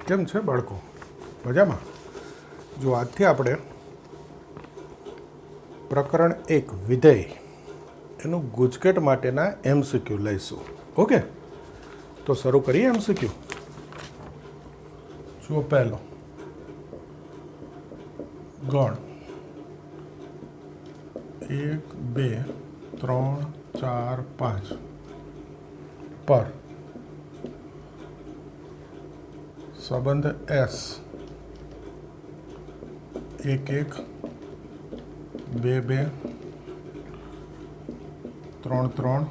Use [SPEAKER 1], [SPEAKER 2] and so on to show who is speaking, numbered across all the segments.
[SPEAKER 1] કેમ છે બાળકો? મજામાં? જો આજથી આપણે પ્રકરણ 1 વિધેય એનું ગુજકેટ માટેના MCQ લઈશું. ઓકે, તો શરૂ કરીએ MCQ. જુઓ, પહેલો ગણ 1 2 3 4 5 પર સંબંધ S 1 1 2 2 3 3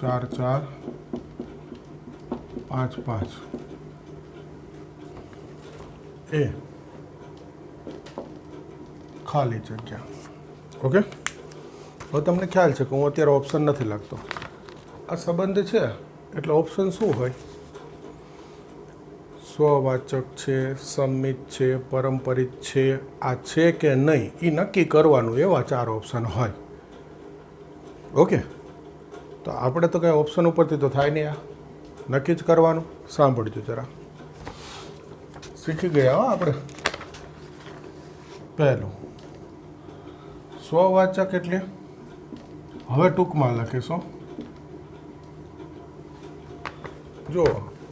[SPEAKER 1] 4 4 5 5 એ ખાલી જગ્યા. ઓકે, હવે તમને ખ્યાલ છે કે હું અત્યારે ઓપ્શન નથી લખતો. આ સંબંધ છે એટલે ઓપ્શન શું હોય? સ્વવાચક છે, સંમિત છે, પરંપરિત છે, આ છે કે નહીં એ નક્કી કરવાનું, એવા 4 ઓપ્શન હોય. ઓકે, તો આપણે તો કંઈ ઓપ્શન ઉપરથી તો થાય નહીં, આ નક્કી જ કરવાનું. સાંભળજો જરા, શીખી ગયા હો આપણે. પહેલું સ્વવાચક એટલે હવે ટૂંકમાં લખીશું. જો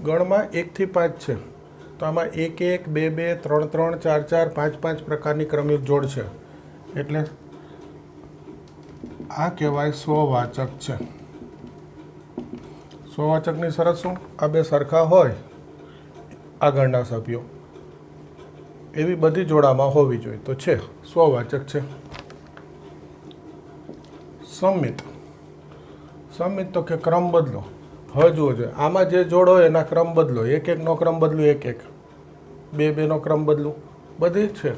[SPEAKER 1] ગણમાં 1 થી 5 છે તો આમાં 1 1 2 2 3 3 4 4 5 5 પ્રકારની ક્રમિક જોડ છે, એટલે આ કહેવાય સ્વવાચક છે. સ્વવાચકની શરત શું? આ બે સરખા હોય આગળના સભ્યો, એવી બધી જોડામાં હોવી જોઈએ, તો છે સ્વવાચક છે. સંમિત, સંમિત તો કે ક્રમ બદલો. હવે જુઓ જોઈએ, આમાં જે જોડ હોય એના ક્રમ બદલો. 1 1 નો ક્રમ બદલું, 1 1 2 2 નો ક્રમ બદલું, બધી છે.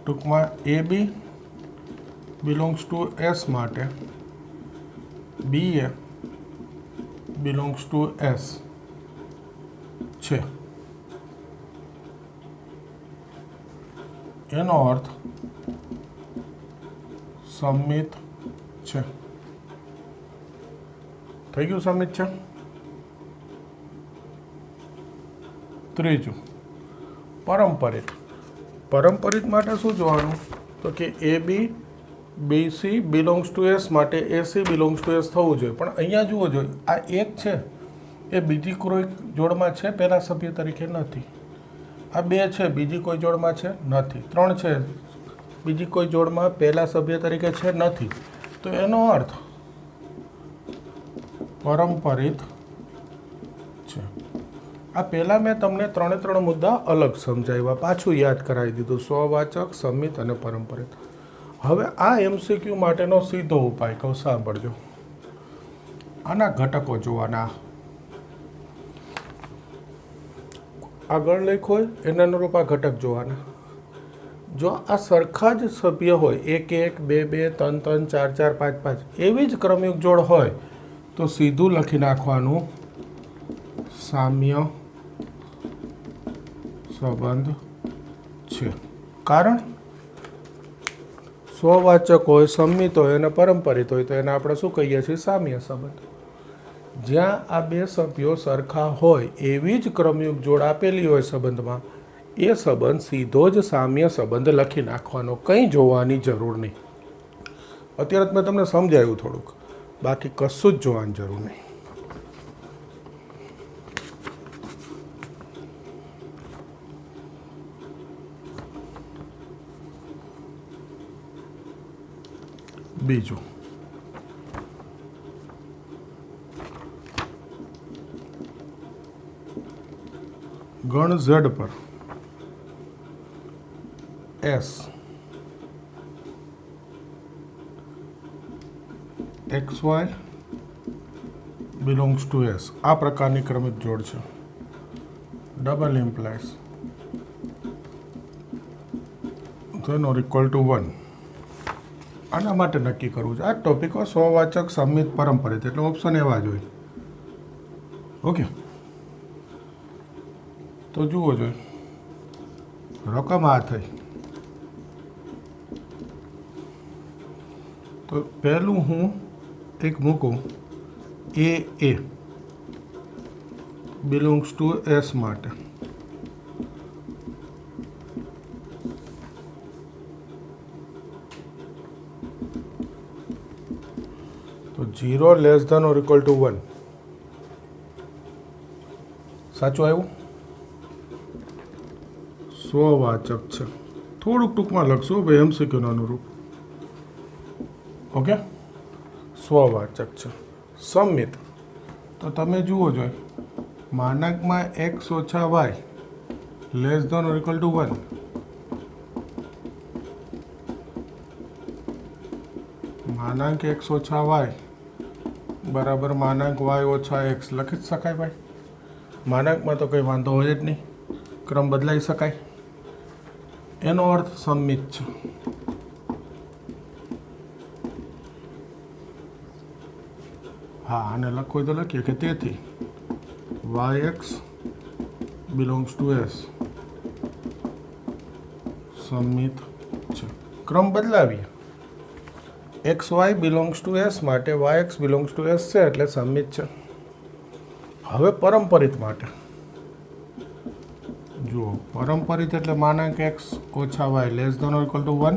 [SPEAKER 1] ટૂંકમાં AB બિલોંગ્સ ટુ S માટે BA બિલોંગ્સ ટુ S છે. એનો અર્થ સંમિત છે. થઈ ગયું, સંમિત છે. ત્રીજું પરંપરિત. પરંપરિત માટે શું જોવાનું? તો કે AB BC belongs to S માટે AC બિલોંગ્સ ટુ S થવું જોઈએ. પણ અહીંયા જુઓ જોઈએ, આ 1 છે એ બીજી કોઈ જોડમાં છે પહેલા સભ્ય તરીકે નથી. આ 2 છે બીજી કોઈ જોડમાં છે નથી. 3 છે બીજી કોઈ જોડમાં પહેલા સભ્ય તરીકે છે નથી. તો એનો અર્થ પરંપરિત છે. આ પહેલાં મેં તમને 3 મુદ્દા અલગ સમજાવ્યા, પાછું યાદ કરાવી દીધું. સ્વવાચક, સંમિત અને પરંપરિત. હવે આ MCQ માટેનો સીધો ઉપાય કહું, સાંભળજો. આના ઘટકો જોવાના. આગળ લખ્યો હોય એના અનુરૂપ આ ઘટક જોવાના. જો આ સરખા જ સભ્ય હોય, 1 1 2 2 3 3 4 4 5 5 એવી જ ક્રમિક જોડ હોય તો સીધું લખી નાખવાનું સામ્ય સંબંધ છે. કારણ સ્વવાચક હોય, સંમિત હોય અને પરંપરિત હોય તો એને આપણે શું કહીએ છીએ? સામ્ય સંબંધ. જ્યાં આ બે સભ્યો સરખા હોય એવી જ ક્રમયુક્ત જોડ આપેલી હોય સંબંધમાં, એ સંબંધ સીધો જ સામ્ય સંબંધ લખી નાખવાનો, કંઈ જોવાની જરૂર નહીં. અત્યારે મેં તમને સમજાવ્યું થોડુંક, બાકી કશું જ જોવાની જરૂર નહીં. બીજું ગણ Z પર S XY belongs to S આ પ્રકારની ક્રમિક જોડ છે. ડબલ ઇમ્પ્લાઇઝ ધન ઓર ઇક્વલ ટુ 1. આના માટે નક્કી કરવું છે. આ ટોપિકો સ્વવાચક, સંમિત, પરંપરિત, એટલે ઓપ્શન એવા જ હોય. ઓકે, તો જુઓ જોઈએ, રકમ આ થઈ. તો પહેલું હું એક મૂકું AA બિલોંગ્સ ટુ એસ માટે તો 0 less than or equal to 1 સાચું આવ્યું? સ્વવાચક છે. થોડુંક ટૂંકમાં લખશો ભાઈ, એમસીક્યુનું અનુરૂપ. ઓકે, સ્વવાચક છે. સમિત તો તમે જુઓ જોઈએ, માનાંકમાં એક્સ ઓછા y less than or equal to 1. માનાંક એક્સ ઓછા વાય બરાબર માનાંક વાય ઓછા એક્સ લખી જ શકાય ભાઈ. માનાંકમાં તો કંઈ વાંધો હોય જ નહીં, ક્રમ બદલાઈ શકાય. એનો અર્થ સમિત છે. હા, આને લખવું તો લખીએ કે તેથી y x belongs to S સમિત છે. ક્રમ બદલાવીએ. X y belongs to S માટે y x belongs to S છે એટલે સમિત છે. હવે પરંપરિત માટે જુઓ, પરંપરિત એટલે માનાંક એક્સ ઓછા y less than or equal to 1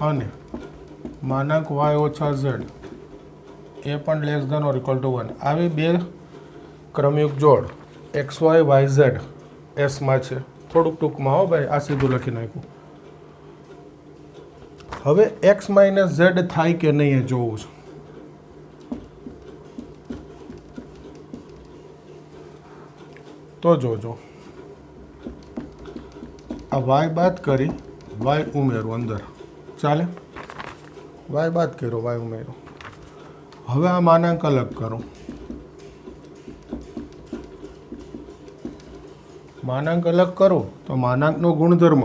[SPEAKER 1] અને માનાંક વાય ઓછા ઝેડ એ પણ less than or equal to 1. આવી બે ક્રમયુક્ત જોડ એક્સ વાય વાય ઝેડ એસમાં છે. થોડુંક ટૂંકમાં હો ભાઈ, આ સીધું લખી નાખ્યું. હવે એક્સ માઇનસ ઝેડ થાય કે નહીં એ જોવું છે. તો જોજો, આ વાય બાદ કરી વાય ઉમેરો અંદર, ચાલે? વાય બાદ કર્યો વાય ઉમેરો. હવે આ માનાંક અલગ કરો. માનાંક અલગ કરો તો માનાંકનો ગુણધર્મ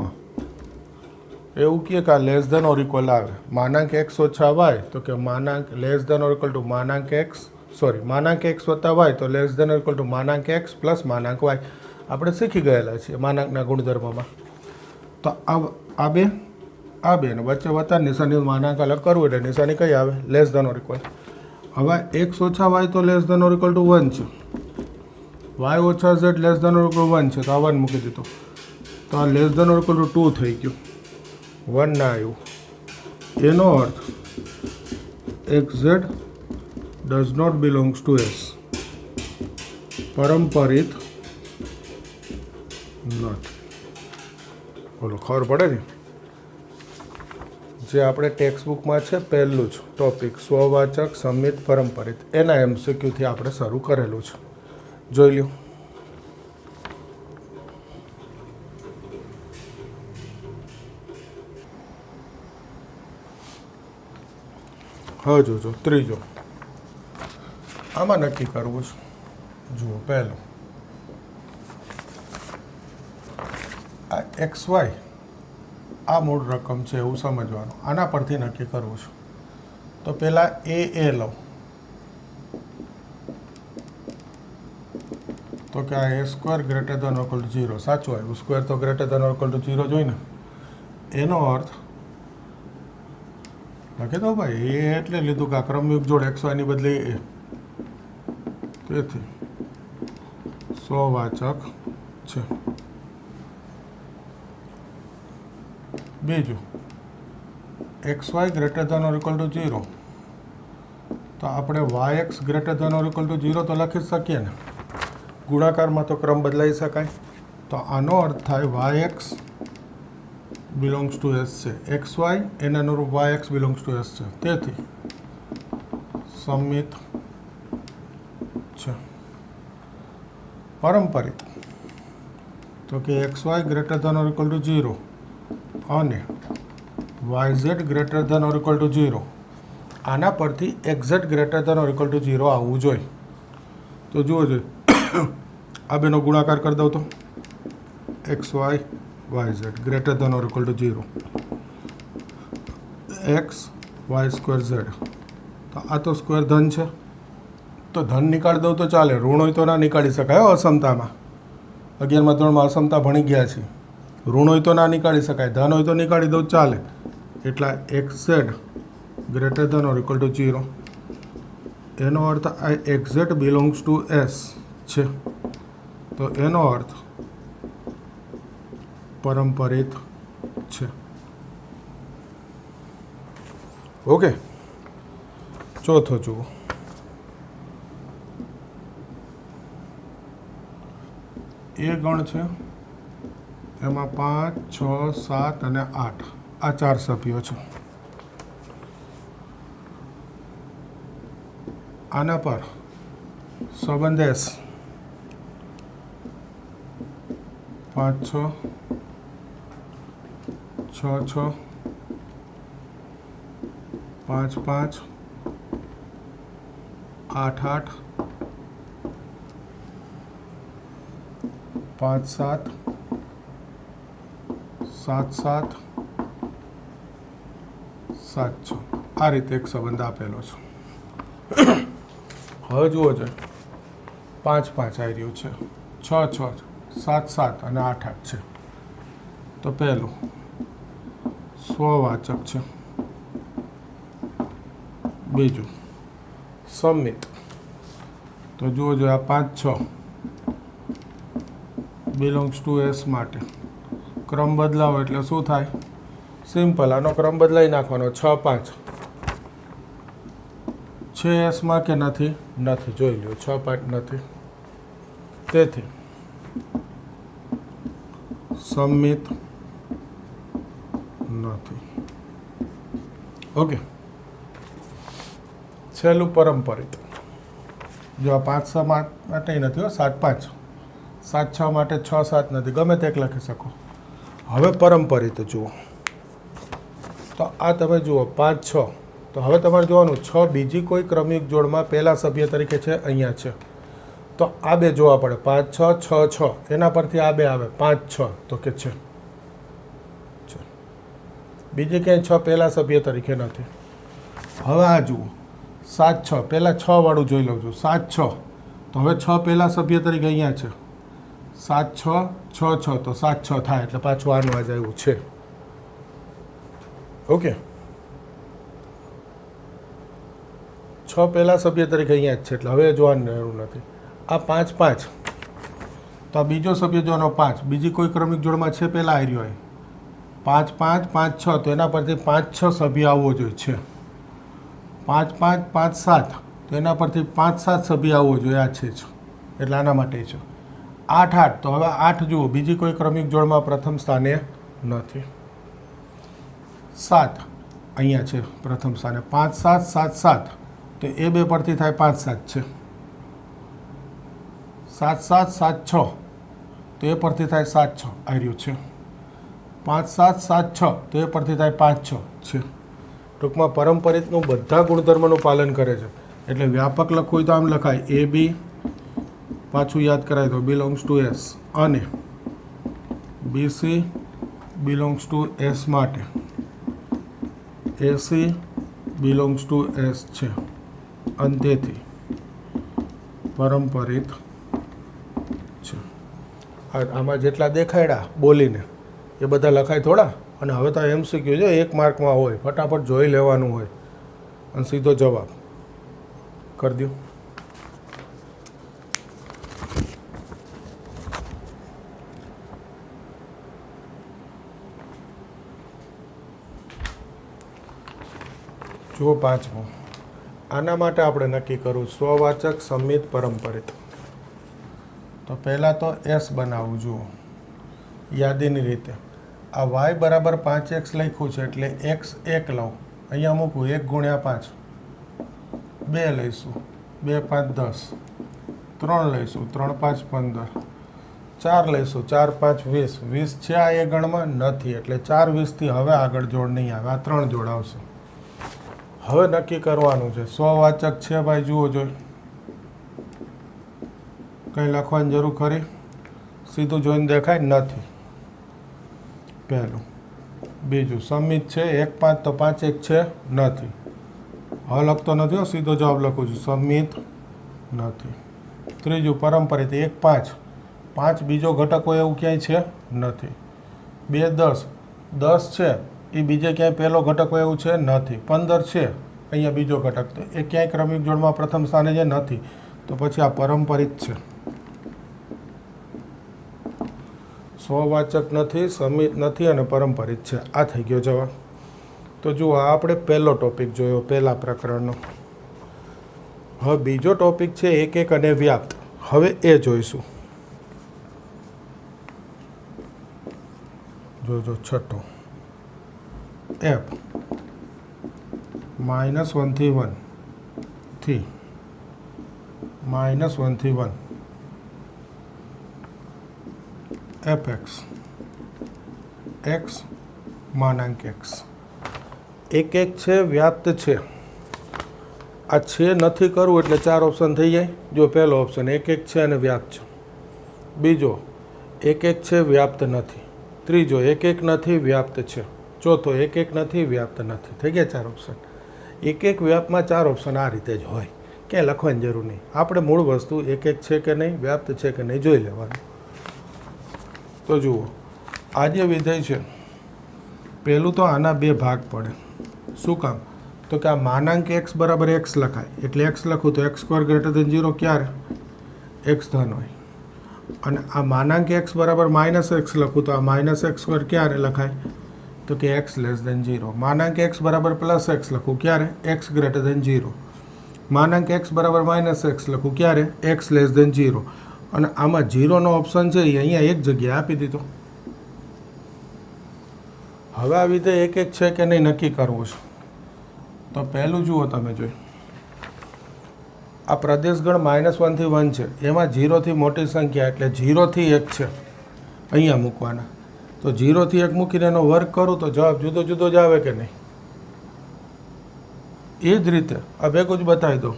[SPEAKER 1] એવું કહે કે આ લેસ ધેન ઓર ઇક્વલ આવે. માનાંક એક્સ ઓછા વાય તો કે માનાંક less than or equal to માનાંક એક્સ માનાંક એક્સ વત્તા વાય તો less than or equal to માનાંક એક્સ પ્લસ માનાંક વાય. આપણે શીખી ગયેલા છીએ માનાંકના ગુણધર્મમાં. તો આ બે ને વચ્ચે વત્તા નિશાની માનાંક અલગ કરવું એટલે નિશાની કઈ આવે? Less than or equal. હવે એક્સ ઓછા વાય તો less than or equal to 1 છે. વાય ઓછા z less than or equal 1 છે તો આ 1 મૂકી દીધો. તો આ less than or equal to 2 થઈ ગયું, 1 ના આવ્યું. એનો અર્થ x z does not belongs to S, પરંપરિત નથી. બોલો, ખબર પડે ને? જે આપણે ટેક્સ્ટ બુકમાં છે પહેલું જ ટોપિક સ્વવાચક સમિત પરંપરિત, એના એમસીક્યુથી આપણે શરૂ કરેલું છે. જોઈ લ્યો. હવે જોજો ત્રીજો, આમાં નક્કી કરવું છે. જુઓ, પહેલું આ એક્સ વાય આ મૂળ રકમ છે એવું સમજવાનું. આના પરથી નક્કી કરવું છે. તો પહેલાં એ લો તો કે આ a square greater than or equal to 0. સાચું આવ્યું. સ્ક્વેર તો greater than or equal to 0 જોઈને. એનો અર્થ લખી દો ભાઈ, એ એટલે લીધું કે આ ક્રમયુક્ત જોડ એક્સ વાયની બદલે એ, તેથી સ્વવાચક છે. બીજું, x y greater than or equal to 0 તો આપણે y x greater than or equal to 0 તો લખી જ શકીએ ને. ગુણાકારમાં તો ક્રમ બદલાઈ શકાય. તો આનો અર્થ થાય y x belongs to S છે. એક્સ વાય એના અનુરૂપ y x belongs to S છે. તેથી સમિત છે. પરંપરિત તો કે x y greater than or equal to 0 અને y z greater than or equal to 0. આના પરથી x z greater than or equal to 0 આવવું જોઈએ. તો જુઓ જોઈએ, આ બેનો ગુણાકાર કરી દઉં તો x y y z greater than or equal to 0 x y square z. તો આ તો સ્ક્વેર ધન છે તો ધન નીકાળી દઉં તો ચાલે. ઋણ હોય તો ના નીકાળી શકાય અસમતામાં. 11મા ધોરણમાં અસમતા ભણી ગયા છીએ. ઋણ હોય તો ના નીકાળી શકાય, ધન હોય તો નીકાળી દઉં ચાલે. એટલા x z greater than or equal to 0. એનો અર્થ આ x z belongs to S છે. તો એનો અર્થ પરંપરિત છે. ઓકે, ચોથો જુઓ. એ ગણ છે, એમાં 5, 6, 7 અને 8 આ 4 સભ્યો છે. આના પર સંબંધ એસ 5, 6, 6, 6, 5, 5, 8, 8, 5, 7, 7, 7, 7, 6 આ રીતે એક સંબંધ આપેલો છે. હવે જુઓ છે 5, 5 આવી રહ્યું છે, 6, 6, 7, 7 અને 8, 8 છે. તો પહેલું સ્વવાચક છે, બીજું સંમિત. તો જુઓ જો આ 5, 6 બિલોંગ્સ ટુ એસ માટે ક્રમ બદલાવો એટલે શું થાય? સિમ્પલ, આનો ક્રમ બદલાઈ નાખવાનો. 6, 5 છે એસમાં કે નથી? નથી. જોઈ લો 6, 5 નથી. તેથી સંમિત નથી. ઓકે, છેલ્લું પરંપરિત. જો આ 5, 6 માટે નથી હો, 7, 5, 7, 6 માટે 6, 7 નથી, ગમે તે એક લખી શકો. હવે પરંપરિત જુઓ તો આ તમે જુઓ 5, 6. તો હવે તમારે જોવાનું 6 બીજી કોઈ ક્રમિક જોડમાં પહેલા સભ્ય તરીકે છે, અહીંયા છે. તો આ બે જોવા પડે, 5, 6, 6, 6 એના પરથી આ બે આવે 5, 6 તો કે છે. બીજી ક્યાંય 6 પહેલા સભ્ય તરીકે નથી. હવે આ જુઓ 7, 6 પહેલાં 6 વાળું જોઈ લઉં છું. 7, 6 તો હવે 6 પહેલા સભ્ય તરીકે અહીંયા છે. 7, 6, 6, 6 તો 7, 6 થાય એટલે પાછું આનું આજે આવ્યું છે. ઓકે, 6 પહેલા સભ્ય તરીકે અહીંયા જ છે એટલે હવે જોવાનું જરૂર નથી. આ 5, 5 તો આ બીજો સભ્ય જોવાનો 5 બીજી કોઈ ક્રમિક જોડમાં છે પહેલાં આવી રહ્યો હોય. 5, 5, 5, 6 તો એના પરથી 5, 6 સભ્ય આવવો જોઈએ છે. 5, 5, 5, 7 તો એના પરથી 5, 7 સભ્ય આવવો જોઈએ. આ છે જ એટલે આના માટે છે. 8, 8 તો હવે 8 જુઓ બીજી કોઈ ક્રમિક જોડમાં પ્રથમ સ્થાને નથી. 7 અહીંયા છે પ્રથમ સ્થાને. 5, 7, 7, 7 તો એ બે પરથી થાય 5, 7 છે. 7, 7, 7, 6 તો એ પરથી થાય 7, 6 આવી રહ્યું છે. 5, 7, 7, 6 તો એ પરથી થાય 5, 6 છે. ટૂંકમાં પરંપરિતનું બધા ગુણધર્મનું પાલન કરે છે. એટલે વ્યાપક લખવું હોય તો આમ લખાય એ બી, પાછું યાદ કરાય તો બિલોંગ્સ ટુ એસ, અને બીસી બિલોંગ્સ ટુ એસ માટે એસી બિલોંગ્સ ટુ એસ છે. અને તેથી પરંપરિત છે. આમાં જેટલા દેખાડ્યા બોલીને એ બધા લખાય થોડા. અને હવે તો MCQ છે, 1 માર્કમાં હોય, ફટાફટ જોઈ લેવાનું હોય અને સીધો જવાબ કરી દો. જુઓ 5મો. આના માટે આપણે નક્કી કરવું સ્વવાચક, સંમિત, પરંપરિત. તો પહેલાં તો એસ બનાવવું. જુઓ યાદીની રીતે આ y બરાબર 5x લખ્યું છે એટલે x 1 લઉં, અહીંયા મૂકવું 1 ગુણ્યા 5, 2 લઈશું, 2, 5, 10, 3 લઈશું, 3, 5, 15, 4 લઈશું, 4, 5, 20, 20 છે આ એ ગણમાં નથી એટલે 4, 20થી હવે આગળ જોડ નહીં આવે, આ 3 જોડ આવશે. હવે નક્કી કરવાનું છે સ્વવાચક છે ભાઈ. જુઓ જોઈ કંઈ લખવાની જરૂર ખરી? સીધું જોઈને દેખાય નથી. પહેલું. બીજું સંમિત છે 1, 5 તો 5, 1 છે નથી. હવે લખતો નથી, સીધો જવાબ લખું છું સંમિત નથી. ત્રીજું પરંપરિત 1, 5, 5 બીજો ઘટક હોય એવું ક્યાંય છે નથી. 2, 10, 10 છે એ બીજે ક્યાંય પહેલો ઘટક હોય એવું છે નથી. 15 છે અહીંયા બીજો ઘટક તો એ ક્યાંય ક્રમિક જોડમાં પ્રથમ સ્થાને જે નથી. તો પછી આ પરંપરિત છે. સ્વવાચક નથી, સમિત નથી અને પરંપરિત છે. આ થઈ ગયો જવાબ. તો જુઓ, આપણે પહેલો ટોપિક જોયો પહેલા પ્રકરણનો. હવે બીજો ટોપિક છે એકક અને વ્યાપ્ત. હવે એ જોઈશું. જોજો છઠ્ઠો, એફ -1 થી 1 થી -1 થી 1 fx x માનાંક x. એક છે, વ્યાપ્ત છે. આ છે નથી કરવું એટલે 4 ઓપ્શન થઈ જાય. જો પહેલો ઓપ્શન એક છે અને વ્યાપ્ત છે. બીજો એક છે, વ્યાપ્ત નથી. ત્રીજો એક નથી, વ્યાપ્ત છે. ચોથો એક નથી, વ્યાપ્ત નથી. થઈ ગયા 4 ઓપ્શન. એક વ્યાપ્તમાં 4 ઓપ્શન આ રીતે જ હોય, ક્યાંય લખવાની જરૂર નહીં. આપણે મૂળ વસ્તુ એક છે કે નહીં, વ્યાપ્ત છે કે નહીં જોઈ લેવાનું. તો જુઓ, આ જે વિધેય છે, પહેલું તો આના 2 ભાગ પડે. શું કામ? તો કે આ માનાંક x બરાબર x લખાય, એટલે x લખું તો x² > 0 ક્યારે? x ધન હોય. અને આ માનાંક x બરાબર -x લખું તો આ -x² ક્યારે લખાય? તો કે x < 0. માનાંક x બરાબર +x લખું ક્યારે? x > 0. માનાંક x બરાબર -x લખું ક્યારે? x < 0. અને આમાં 0નો ઓપ્શન છે એ અહીંયા એક જગ્યાએ આપી દીધો. હવે આ વિધેય એક છે કે નહીં નક્કી કરવું છે. તો પહેલું જુઓ, તમે જોઈ આ પ્રદેશગણ -1 થી 1 છે, એમાં 0 થી મોટી સંખ્યા એટલે 0 થી 1 છે, અહીંયા મૂકવાના. તો 0 થી 1 મૂકીને એનો વર્ગ કરું તો જવાબ જુદો જુદો જ આવે કે નહીં? એ જ રીતે આ ભેગું જ બતાવી દો.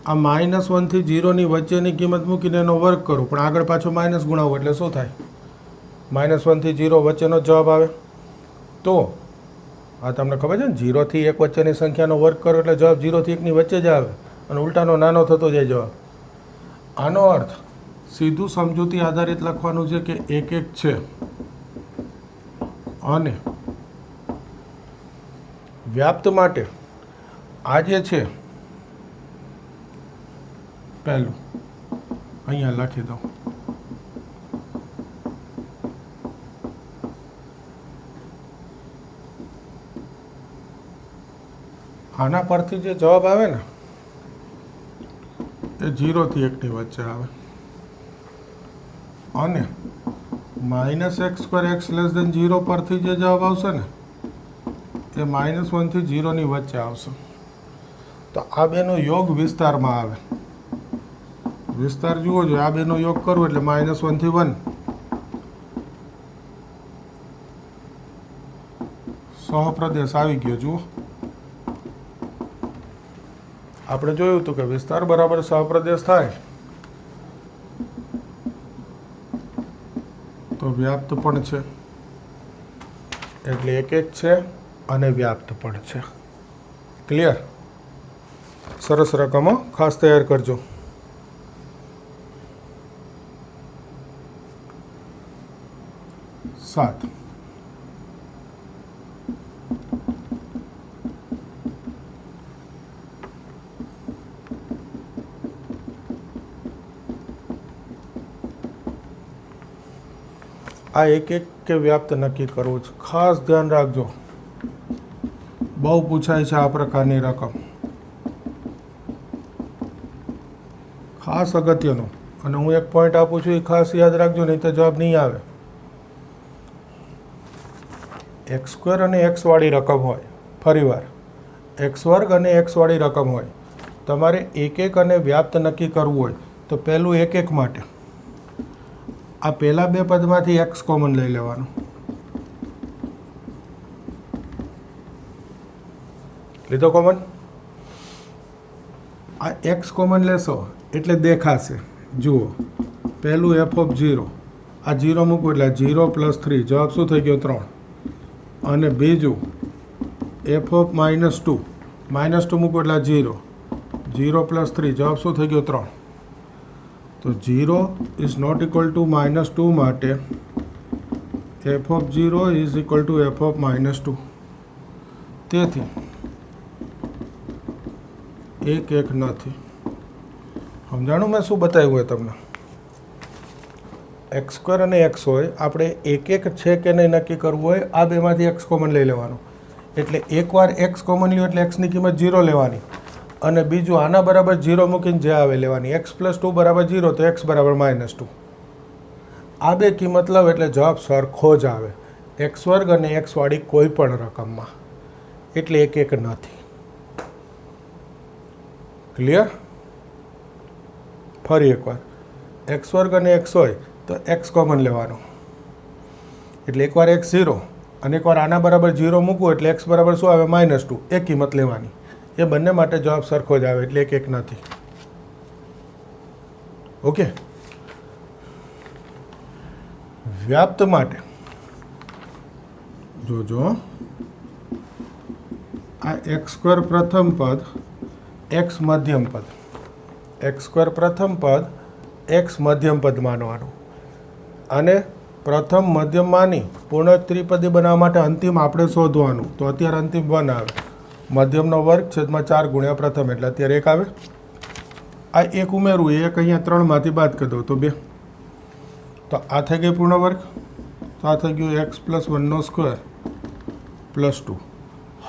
[SPEAKER 1] આ -1 થી 0ની વચ્ચેની કિંમત મૂકીને એનો વર્ગ કરું, પણ આગળ પાછો માઇનસ ગુણાવું એટલે શું થાય? -1 થી 0 વચ્ચેનો જવાબ આવે. તો આ તમને ખબર છે ને, 0 થી 1 વચ્ચેની સંખ્યાનો વર્ગ કરો એટલે જવાબ 0 થી 1ની વચ્ચે જ આવે અને ઉલટાનો નાનો થતો જાય જવાબ. આનો અર્થ સીધું સમજૂતી આધારિત લખવાનું છે કે એક છે અને વ્યાપ્ત માટે આ જે છે પહેલું અહીંયા લખી દઉં. આના પરથી જે જવાબ આવે ને એ 0 થી 1ની વચ્ચે આવે. અને -x² x < 0 પરથી જે જવાબ આવશે ને એ -1 થી 0ની વચ્ચે આવશે. તો આ બેનો યોગ વિસ્તારમાં આવે. વિસ્તાર જુઓ છો, આ બેનો યોગ કરું એટલે -1 થી 1 સહપ્રદેશ આવી ગયો. જુઓ, આપણે જોયું હતું કે વિસ્તાર બરાબર સહપ્રદેશ થાય તો વ્યાપ્ત પણ છે. એટલે એક છે અને વ્યાપ્ત પણ છે. ક્લિયર? સરસ રકમો ખાસ તૈયાર કરજો. સાત, આ એક કે વ્યાપ્ત નક્કી કરવું છે. ખાસ ધ્યાન રાખજો, બહુ પૂછાય છે આ પ્રકારની રકમ. ખાસ અગત્યનું. અને હું એક પોઈન્ટ આપું છું એ ખાસ યાદ રાખજો, નહીં તો જવાબ નહીં આવે. x² અને x વાળી રકમ હોય, ફરીવાર x² અને x વાળી રકમ હોય, તમારે એક અને વ્યાપ્ત નક્કી કરવું હોય તો પહેલું એક માટે આ પહેલા બે પદમાંથી x કોમન લઈ લેવાનું. લીધો કોમન? આ x કોમન લેશો એટલે દેખાશે. જુઓ, પહેલું f(0), આ 0 મૂકવું એટલે 0 + 3, જવાબ શું થઈ ગયો? 3. અને બીજું f(-2), -2 મૂકવું એટલે 0, 0 + 3, જવાબ શું થઈ ગયો? 3. તો 0 ઇઝ નોટ ઇક્વલ ટુ -2 માટે f(0) is equal two f(-2). તેથી એક નથી. સમજાણું મેં શું બતાવ્યું હોય તમને? एक्स स्क्वेर અને एक्स હોય આપણે એક એક છે કે નહીં નક્કી કરવું હોય આ બેમાંથી एक्स કોમન લઈ લેવાનું એટલે એકવાર एक्स કોમન લ્યો એટલે एक्सની કિંમત 0 લેવાની અને બીજું આના બરાબર 0 મૂકીને જે આવે લેવાની x + 2 = 0 તો x = -2 આ બે કિંમત લાવ એટલે જવાબ સરખો જ આવે x² અને x વાળી કોઈ પણ રકમમાં એટલે એક એક નથી ક્લિયર ફરી એકવાર x² અને x હોય તો x કોમન લેવાનો એટલે એકવાર x 0 અને એકવાર આના બરાબર 0 મૂકવું એટલે x બરાબર શું આવે -2 એ કિંમત લેવાની એ બંને માટે જવાબ સરખો જ આવે એટલે એક એક નથી ઓકે વ્યાપ્ત માટે જોજો આ x² પ્રથમ પદ x મધ્યમ પદ x² પ્રથમ પદ x મધ્યમ પદ માનવાનું અને પ્રથમ મધ્યમમાંની પૂર્ણ ત્રિપદી બનાવવા માટે અંતિમ આપણે શોધવાનું તો અત્યારે અંતિમ 1 આવે મધ્યમનો વર્ગ છેદમાં 4 ગુણ્યા પ્રથમ એટલે અત્યારે 1 આવે આ 1 ઉમેરવું 1 અહીંયા 3 માંથી બાદ કરી દો તો 2 તો આ થઈ ગઈ પૂર્ણ વર્ગ તો આ થઈ ગયું x + 1² + 2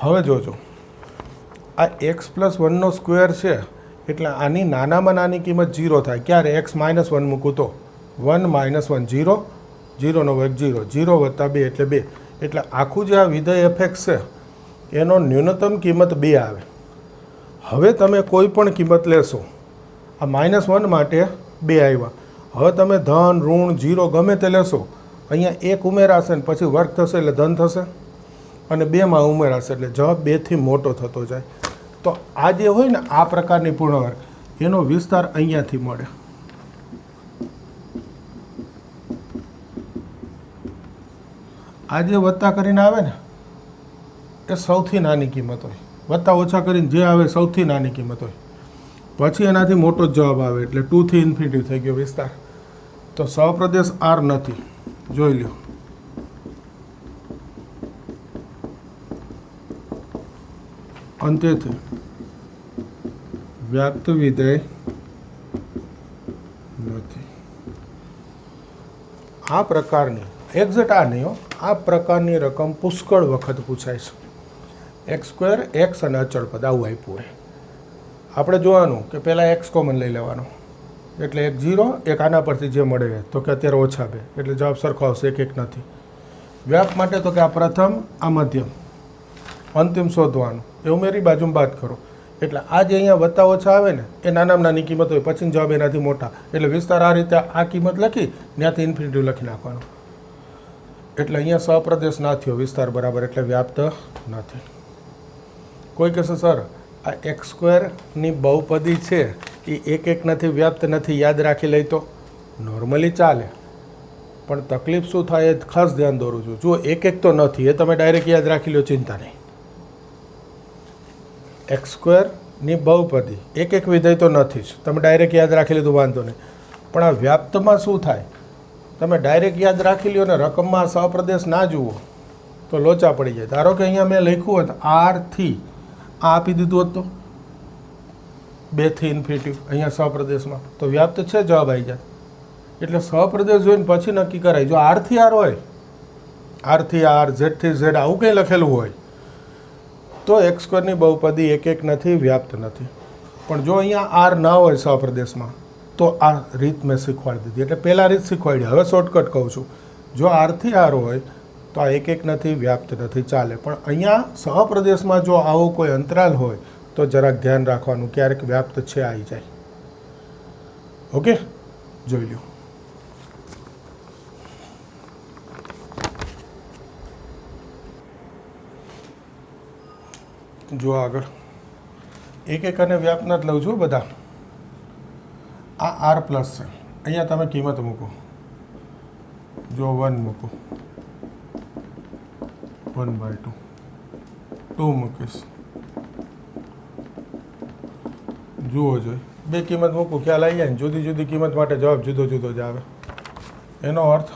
[SPEAKER 1] હવે જોજો આ x + 1² છે એટલે આની નાનામાં નાની કિંમત 0 થાય ક્યારે x - 1 મૂકું તો 1 - 1 0 0 નો વર્ગ 0 0 + 2 એટલે 2 એટલે આખું જે આ વિધેય fx છે એનો ન્યૂનતમ કિંમત 2 આવે હવે તમે કોઈ પણ કિંમત લેશો આ -1 માટે 2 આવ્યા હવે તમે ધન ઋણ 0 ગમે તે લેશો અહીંયા 1 ઉમેરાશે ને પછી વર્ગ થશે એટલે ધન થશે અને 2માં ઉમેરાશે એટલે જવાબ 2 થી મોટો થતો જાય તો આ જે હોય ને આ પ્રકારની પૂર્ણ વર્ગ એનો વિસ્તાર અહીંયાથી મળે આ જે વત્તા કરીને આવે ને એ સૌથી નાની કિંમત હોય વત્તા ઓછા કરીને જે આવે સૌથી નાની કિંમત હોય પછી એનાથી મોટો જ જવાબ આવે એટલે 2 થી ઇન્ફિનિટી થઈ ગયો વિસ્તાર તો સહપ્રદેશ R નથી જોઈ લ્યો અંતેથી વ્યાપ્ત વિધેય નથી આ પ્રકારની એક્ઝેક્ટ આ નહીં આ પ્રકારની રકમ પુષ્કળ વખત પૂછાય છે x² x અને અચળ પદ આવું આપ્યું હોય આપણે જોવાનું કે પહેલાં x કોમન લઈ લેવાનો એટલે 1 0 એક આના પરથી જે મળે તો કે અત્યારે ઓછા 2 એટલે જવાબ સરખો આવશે એક એક નથી વ્યાપ માટે તો કે આ પ્રથમ આ મધ્યમ અંતિમ શોધવાનું એ ઉમેરી બાજુમાં બાદ કરો એટલે આ જે અહીંયા વત્તા ઓછા આવે ને એ નાનામાં નાની કિંમત હોય પછી જવાબ એનાથી મોટા એટલે વિસ્તાર આ રીતે આ કિંમત લખી ત્યાંથી ઇન્ફિનિટી લખી નાખવાનું એટલે અહીંયા સહપ્રદેશ ના થયો વિસ્તાર બરાબર એટલે વ્યાપ્ત નથી કોઈ કહેશે સર આ x² ની બહુપદી છે એ એક એક નથી વ્યાપ્ત નથી યાદ રાખી લઈ તો નોર્મલી ચાલે પણ તકલીફ શું થાય એ ખાસ ધ્યાન દોરું છું જો એક એક તો નથી એ તમે ડાયરેક્ટ યાદ રાખી લો ચિંતા નહીં x² ની બહુપદી એક એક વિધેય તો નથી જ તમે ડાયરેક્ટ યાદ રાખી લીધું વાંધો નહીં પણ આ વ્યાપ્તમાં શું થાય તમે ડાયરેક્ટ યાદ રાખી લ્યો ને રકમમાં સહપ્રદેશ ના જુઓ તો લોચા પડી જાય ધારો કે અહીંયા મેં લખ્યું હોત R થી આ આપી દીધું હોત તો 2 થી ઇન્ફિનિટી અહીંયા સહપ્રદેશમાં તો વ્યાપ્ત છે જવાબ આવી જાય એટલે સહપ્રદેશ જોઈને પછી નક્કી કરાય જો R થી R હોય R થી R Z થી Z આવું કંઈ લખેલું હોય તો x² ની બહુપદી એક એક નથી વ્યાપ્ત નથી પણ જો અહીંયા R ના હોય સહપ્રદેશમાં તો આ રીત મેં શીખવાડી દીધી એટલે પહેલાં રીત શીખવાડી હવે શોર્ટકટ કહું છું જો R થી R હોય તો આ એક એક નથી વ્યાપ્ત નથી ચાલે પણ અહીંયા સહપ્રદેશમાં જો આવો કોઈ અંતરાલ હોય તો જરાક ધ્યાન રાખવાનું ક્યારેક વ્યાપ્ત છે આવી જાય ઓકે જોઈ લો જો આગળ એક એક અને વ્યાપના જ લઉં છું બધા આ R પ્લસ છે અહીંયા તમે કિંમત મૂકો જો 1 મૂકો 1/2 2 મૂકીશ જુઓ જોઈએ બે કિંમત મૂકું ખ્યાલ આવી જાય ને જુદી જુદી કિંમત માટે જવાબ જુદો જુદો જ આવે એનો અર્થ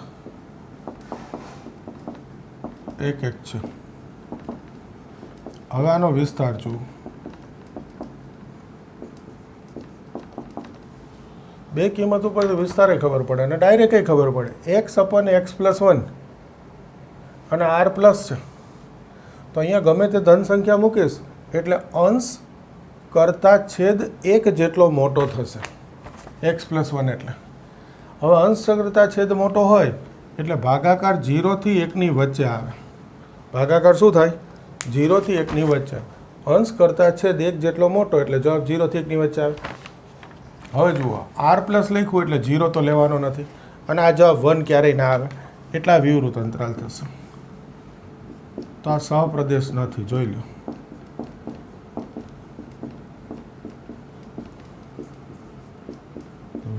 [SPEAKER 1] એક એક છે હવે આનો વિસ્તાર જુઓ બે કિંમત ઉપર વિસ્તારે ખબર પડે અને ડાયરેક્ટ ખબર પડે. x/x+1 અને r પ્લસ છે તો અહીંયા ગમે તે ધન સંખ્યા મૂકીશ એટલે અંશ કરતાં છેદ 1 જેટલો મોટો થશે. x+1 એટલે હવે અંશ કરતાં છેદ મોટો હોય એટલે ભાગાકાર 0 થી 1 ની વચ્ચે આવે. ભાગાકાર શું થાય? 0 થી 1 ની વચ્ચે. અંશ કરતાં છેદ 1 જેટલો મોટો એટલે જવાબ 0 થી 1 ની વચ્ચે આવે. હવે જુઓ r પ્લસ લખ્યું એટલે 0 તો લેવાનો નથી અને આ જવાબ 1 ક્યારેય ના આવે એટલા વિવૃત અંતરાલ થશે. તો આ સહપ્રદેશ નથી, જોઈ લો.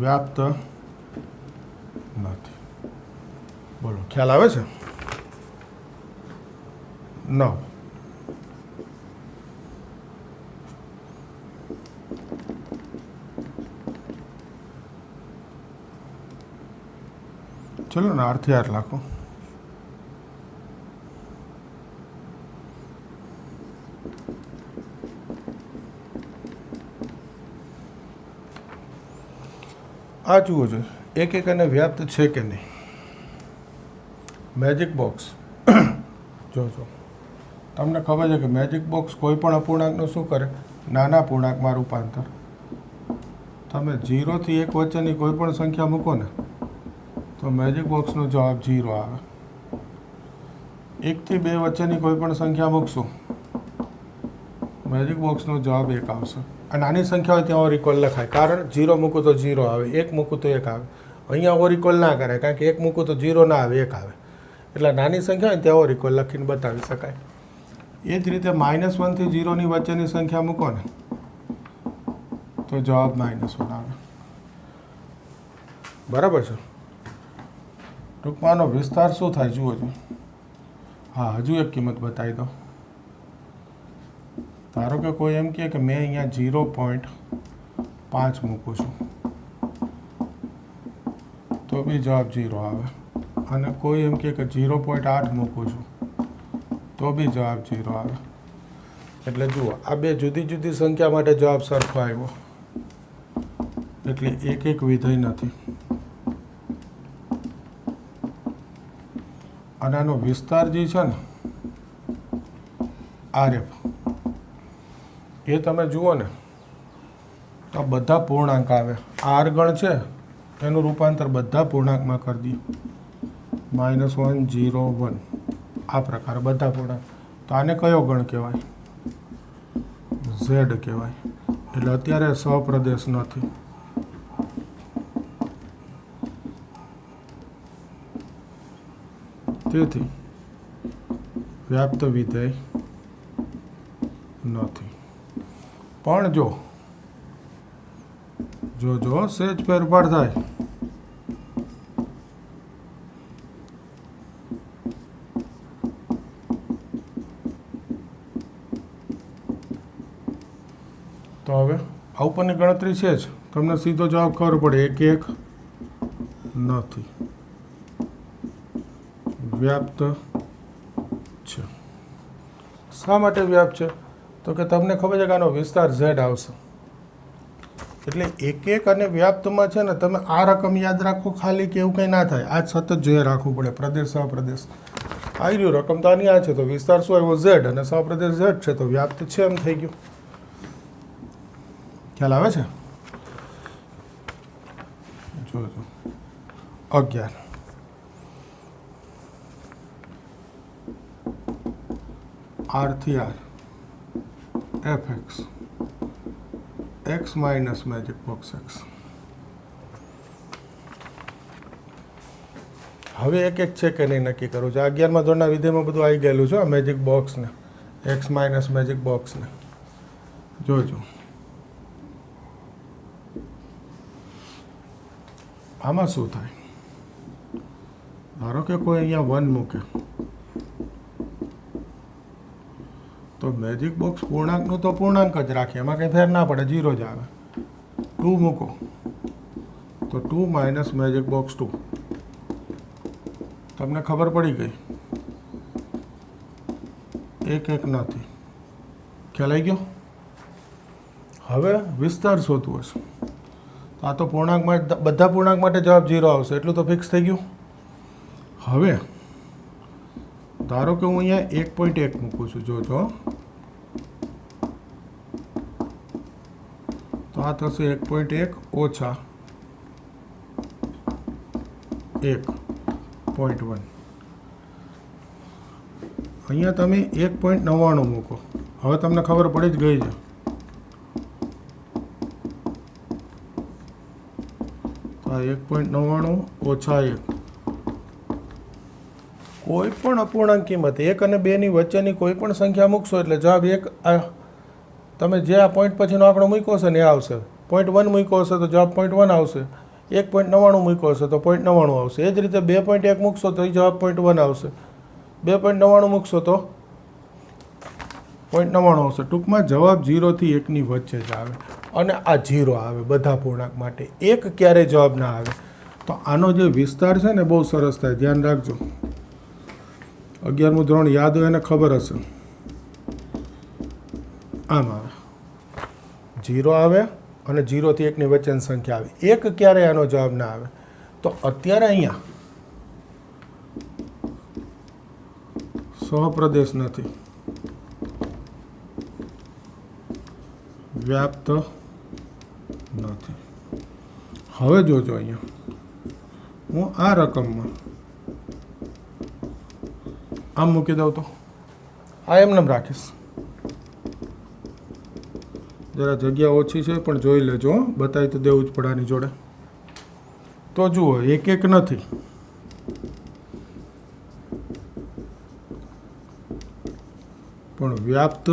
[SPEAKER 1] વ્યાપ્ત નથી. બોલો, ખ્યાલ આવે છે? 9. ચલો ને, આરથી આર લાખો. આ જુઓ છો, એક એક અને વ્યાપ્ત છે કે નહીં. મેજિક બોક્સ જોજો, તમને ખબર છે કે મેજિક બોક્સ કોઈ પણ અપૂર્ણાંકનું શું કરે? નાના પૂર્ણાંકમાં રૂપાંતર. તમે 0 થી 1 વચ્ચેની કોઈ પણ સંખ્યા મૂકો ને તો મેજિક બોક્સનો જવાબ 0 આવે. 1 થી 2 વચ્ચેની કોઈ પણ સંખ્યા મૂકશું, મેજિક બોક્સનો જવાબ 1 આવશે. આ નાની સંખ્યા હોય ત્યાં ઓર ઇક્વલ લખાય, કારણ 0 મૂકું તો 0 આવે, 1 મૂકું તો 1 આવે. અહીંયા ઓર ઇક્વલ ના કરાય, કારણ કે 1 મૂકું તો 0 ના આવે, 1 આવે. એટલે નાની સંખ્યા હોય ત્યાં ઓર ઇક્વલ લખીને બતાવી શકાય. એ જ રીતે -1 થી 0 ની વચ્ચેની સંખ્યા મૂકો ને તો જવાબ -1 આવે. બરાબર છે? ટૂંકમાં આનો વિસ્તાર શું થાય જુઓ છો. હા, હજુ એક કિંમત બતાવી દો. ધારો કે કોઈ એમ કહે કે મેં અહીંયા 0.5 મૂકું છું તો બી જવાબ 0 આવે. અને કોઈ એમ કહે કે 0.8 મૂકું છું તો બી જવાબ 0 આવે. એટલે જુઓ, આ બે જુદી જુદી સંખ્યા માટે જવાબ સરખો આવ્યો. એટલે એક એક વિધેય નથી. અને આનો વિસ્તાર જે છે ને RF, એ તમે જુઓ ને તો બધા પૂર્ણાંક આવે. r ગણ છે એનું રૂપાંતર બધા પૂર્ણાંકમાં કરી દઈએ. -1, 0, 1 આ પ્રકારે બધા પૂર્ણાંક. તો આને કયો ગણ કહેવાય? Z કહેવાય. એટલે અત્યારે સહપ્રદેશ નથી. તેથી વ્યાપ્ત વિધેય નથી. પણ જો સહેજ ફેરફાર થાય તો હવે આ ઉપરની ગણતરી છે જ, તમને સીધો જવાબ ખબર પડે. 1 નથી, વ્યાપ્ત છે. શા માટે વ્યાપ્ત છે? તો કે તમને ખબર છે કે આનો વિસ્તાર Z આવશે. એટલે 1 અને વ્યાપ્તમાં છે ને, તમે આ રકમ યાદ રાખો ખાલી કે એવું કંઈ ના થાય. આ સતત જોઈએ રાખવું પડે. પ્રદેશ સહપ્રદેશ આવી રહ્યું, રકમ તો આની આ છે તો વિસ્તાર શું આવ્યો? Z અને સહપ્રદેશ Z છે તો વ્યાપ્ત છે એમ થઈ ગયું. ખ્યાલ આવે છે? જોજો 11 R થી R fx x minus magic box x. હવે એક એક છે કે નહીં નક્કી કરવું છે. 11મા ધોરણના વિધેયમાં બધું આવી ગયેલું છે. મેજિક બોક્સ ને x માઇનસ મેજિક બોક્સ ને જોજો. આમાં શું થાય? ધારો કે કોઈ અહીંયા 1 મૂકે તો મેજિક બોક્સ પૂર્ણાંકનું તો પૂર્ણાંક જ રાખે, એમાં કંઈ ફેર ના પડે, 0 જ આવે. 2 મૂકો તો 2 માઇનસ મેજિક બોક્સ 2. તમને ખબર પડી ગઈ. 1 નથી. ખ્યાલ આવી ગયો? હવે વિસ્તાર શોધવો હશે તો આ તો પૂર્ણાંક માટે બધા પૂર્ણાંક માટે જવાબ 0 આવશે, એટલું તો ફિક્સ થઈ ગયું. હવે ધારો કે હું અહીંયા 1.1 મૂકું છું, જોજો તો આ થશે 1.1 ઓછા 1.1. અહીંયા તમે 1.99 મૂકો. હવે તમને ખબર પડી જ ગઈ છે. તો આ 1.99 ઓછા 1. કોઈ પણ અપૂર્ણાંક કિંમત 1 અને 2 ની વચ્ચેની કોઈ પણ સંખ્યા મૂકશો એટલે જવાબ 1. તમે જે આ પોઈન્ટ પછીનો આંકડો મૂક્યો હશે ને એ આવશે. 0.1 મૂક્યો હશે તો જવાબ 0.1 આવશે. 1.99 મૂક્યો હશે તો 0.99 આવશે. એ જ રીતે 2.1 મૂકશો તો એ જવાબ 0.1 આવશે. 2.99 મૂકશો તો 0.99 આવશે. ટૂંકમાં જવાબ 0 થી 1 ની વચ્ચે જ આવે અને આ 0 આવે બધા પૂર્ણાંક માટે. 1 ક્યારે જવાબ ના આવે. તો આનો જે વિસ્તાર છે ને બહુ સરસ થાય, ધ્યાન રાખજો. 11મું ધોરણ યાદ હોય એને ખબર હશે. આમ આવે 0 આવે અને 0 થી 1 ની વચ્ચેની સંખ્યા આવે. 1 ક્યારે આનો જવાબ ના આવે. તો અત્યારે અહીંયા સહપ્રદેશ નથી, વ્યાપ્ત નથી. હવે જોજો અહીંયા હું આ રકમમાં આમ મૂકી દઉં તો આ એમને રાખીશ. જરા જગ્યા ઓછી છે પણ જોઈ લેજો, બતાવી તો દેવું જ પડે આની જોડે. તો જુઓ 1 નથી, પણ વ્યાપ્ત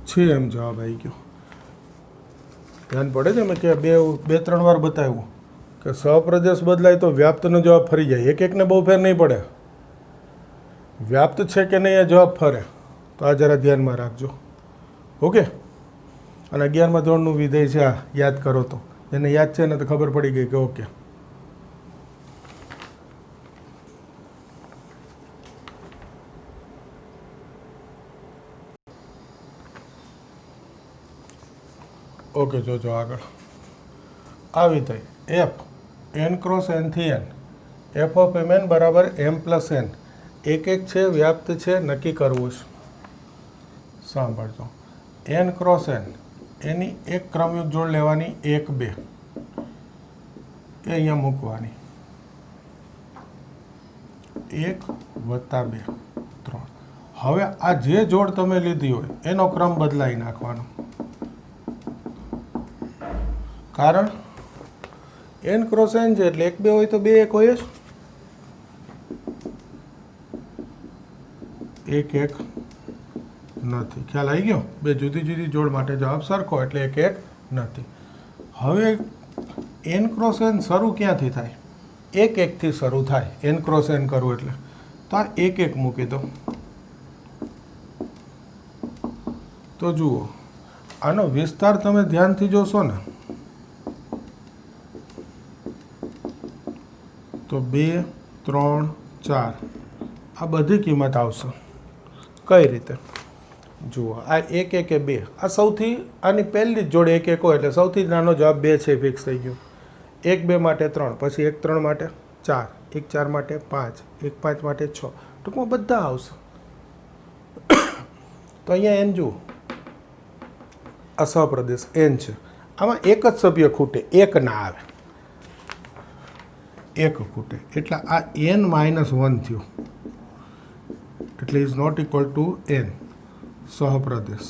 [SPEAKER 1] છે એમ જવાબ આવી ગયો. ધ્યાન પડે છે મેં કે બે ત્રણ વાર બતાવ્યું કે સહપ્રદેશ બદલાય તો વ્યાપ્તનો જવાબ ફરી જાય. 1 ને બહુ ફેર નહીં પડે. વ્યાપ્ત છે કે નહીં એ જવાબ ફરે. તો આ જરા ધ્યાનમાં રાખજો. ઓકે. અને 11મા ધોરણનું વિધેય છે આ, યાદ કરો તો. એને યાદ છે ને તો ખબર પડી ગઈ કે ઓકે. ઓકે, જોજો આગળ આવી થઈ એફ n ક્રોસ n થી n એફ ઓફ mn બરાબર m પ્લસ n. 1 છે, વ્યાપ્ત છે, નક્કી કરવું છે. સાંભળજો, n ક્રોસ n એની એક ક્રમયુક્ત જોડ લેવાની 1 2 એ અહીંયા મૂકવાની. 1 વત્તા 2 3. હવે આ જે જોડ તમે લીધી હોય એનો ક્રમ બદલાઈ નાખવાનો. કારણ n ક્રોસ n છે એટલે 1 2 હોય તો 2 1 હોય જ. 1 1 નથી. ખ્યાલ આવી ગયો. બે જુદી જુદી જોડ માટે જવાબ સરખો એટલે 1 1 નથી. હવે n ક્રોસ n શરૂ ક્યાંથી થાય? 1 1 થી શરૂ થાય. n ક્રોસ n કરવું એટલે તો આ 1 1 મૂકી દો. તો જુઓ આનો વિસ્તાર તમે ધ્યાનથી જોશો ને તો 2 3 4 આ બધી કિંમત આવશે. કઈ રીતે? જુઓ આ 1 1 2 આ સૌથી આની પહેલી જ જોડે 1 1 હોય એટલે સૌથી નાનો જવાબ 2 છે, ફિક્સ થઈ ગયું. 1 2 માટે 3, પછી 1 3 માટે 4, 1 4 માટે 5, 1 5 માટે 6. ટૂંકમાં બધા આવશે. તો અહીંયા n જુઓ, આ સહપ્રદેશ n છે. આમાં એક જ સભ્ય ખૂટે, 1 ના આવે. 1 ખૂટે એટલે આ n -1 થયું એટલે is not equal to n. સહપ્રદેશ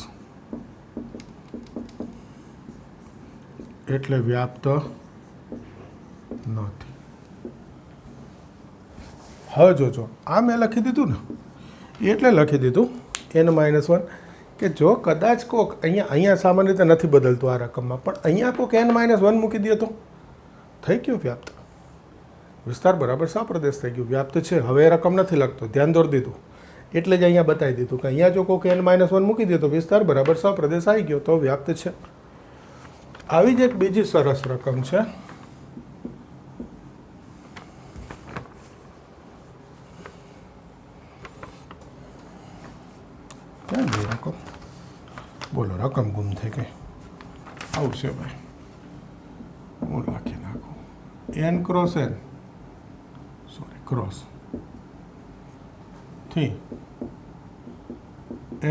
[SPEAKER 1] એટલે વ્યાપ્ત નથી. હવે જોજો આ મેં લખી દીધું ને એટલે લખી દીધું n -1 કે જો કદાચ કોક અહીંયા સામાન્ય રીતે નથી બદલતું આ રકમમાં, પણ અહીંયા કોક n -1 મૂકી દે તો થઈ ગયું વ્યાપ્ત. વિસ્તાર બરાબર સહપ્રદેશ થઈ ગયું, વ્યાપ્ત છે. હવે એ રકમ નથી લખતો, ધ્યાન દોરી દીધું એટલે જ અહીંયા બતાવી દીધું કે અહીંયા જો કોઈક n -1 મૂકી દે તો વિસ્તાર બરાબર સહપ્રદેશ આવી ગયો, તો વ્યાપ્ત છે. આવી જ એક બીજી સરસ રકમ છે. ક્યાં ગઈ રકમ? બોલો, રકમ ગુમ થઈ ગઈ. આવશે ભાઈ. હું લખી નાખું n cross n sorry cross થી